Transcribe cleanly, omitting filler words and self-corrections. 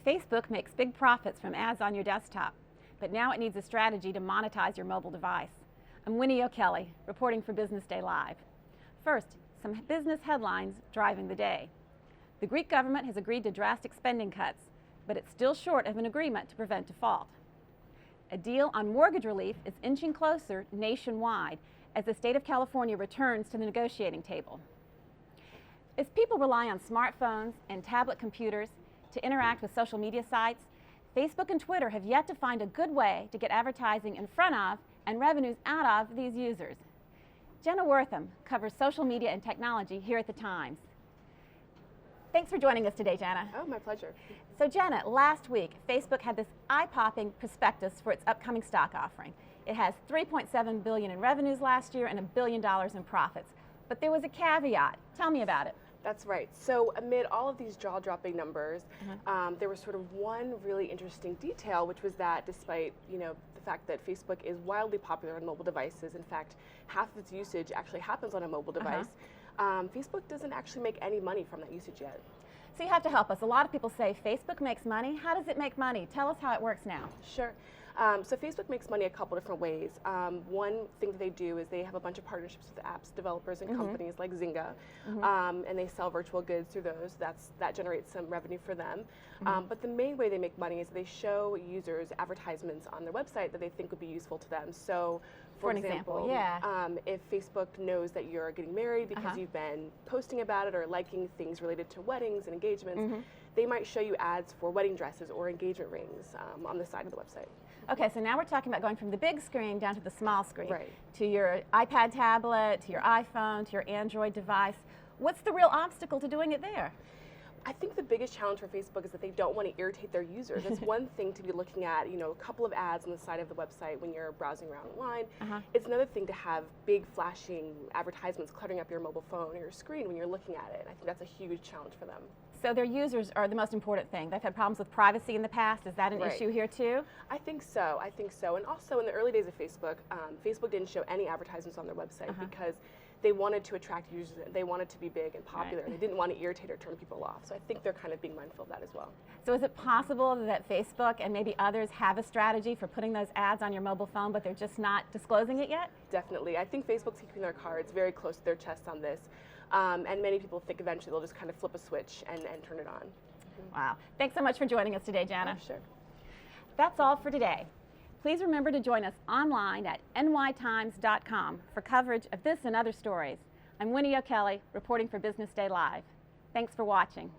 Facebook makes big profits from ads on your desktop, but now it needs a strategy to monetize your mobile device. I'm Winnie O'Kelly, reporting for Business Day Live. First, some business headlines driving the day. The Greek government has agreed to drastic spending cuts, but it's still short of an agreement to prevent default. A deal on mortgage relief is inching closer nationwide as the state of California returns to the negotiating table. As people rely on smartphones and tablet computers to interact with social media sites, Facebook and Twitter have yet to find a good way to get advertising in front of and revenues out of these users. Jenna Wortham covers social media and technology here at The Times. Thanks for joining us today, Jenna. Oh, my pleasure. So Jenna, last week, Facebook had this eye-popping prospectus for its upcoming stock offering. It has $3.7 billion in revenues last year and $1 billion in profits. But there was a caveat. Tell me about it. That's right. So amid all of these jaw-dropping numbers, there was sort of one really interesting detail, which was that despite, the fact that Facebook is wildly popular on mobile devices, in fact, half of its usage actually happens on a mobile device, Facebook doesn't actually make any money from that usage yet. So you have to help us. A lot of people say Facebook makes money. How does it make money? Tell us how it works now. Sure. So Facebook makes money a couple different ways. One thing that they do is they have a bunch of partnerships with apps developers and companies like Zynga, and they sell virtual goods through those. That generates some revenue for them. But the main way they make money is they show users advertisements on their website that they think would be useful to them. So, for example, if Facebook knows that you're getting married because you've been posting about it or liking things related to weddings and engagements, they might show you ads for wedding dresses or engagement rings on the side of the website. Okay, so now we're talking about going from the big screen down to the small screen, right, to your iPad tablet, to your iPhone, to your Android device. What's the real obstacle to doing it there? I think the biggest challenge for Facebook is that they don't want to irritate their users. It's one thing to be looking at, a couple of ads on the side of the website when you're browsing around online. It's another thing to have big flashing advertisements cluttering up your mobile phone or your screen when you're looking at it. I think that's a huge challenge for them. So their users are the most important thing. They've had problems with privacy in the past. Is that an issue here too? I think so. And also in the early days of Facebook, Facebook didn't show any advertisements on their website because they wanted to attract users. They wanted to be big and popular. They didn't want to irritate or turn people off. So I think they're kind of being mindful of that as well. So is it possible that Facebook and maybe others have a strategy for putting those ads on your mobile phone, but they're just not disclosing it yet? Definitely. I think Facebook's keeping their cards very close to their chest on this. And many people think eventually they'll just kind of flip a switch and turn it on. Wow. Thanks so much for joining us today, Jana. Oh, sure. That's all for today. Please remember to join us online at nytimes.com for coverage of this and other stories. I'm Winnie O'Kelly, reporting for Business Day Live. Thanks for watching.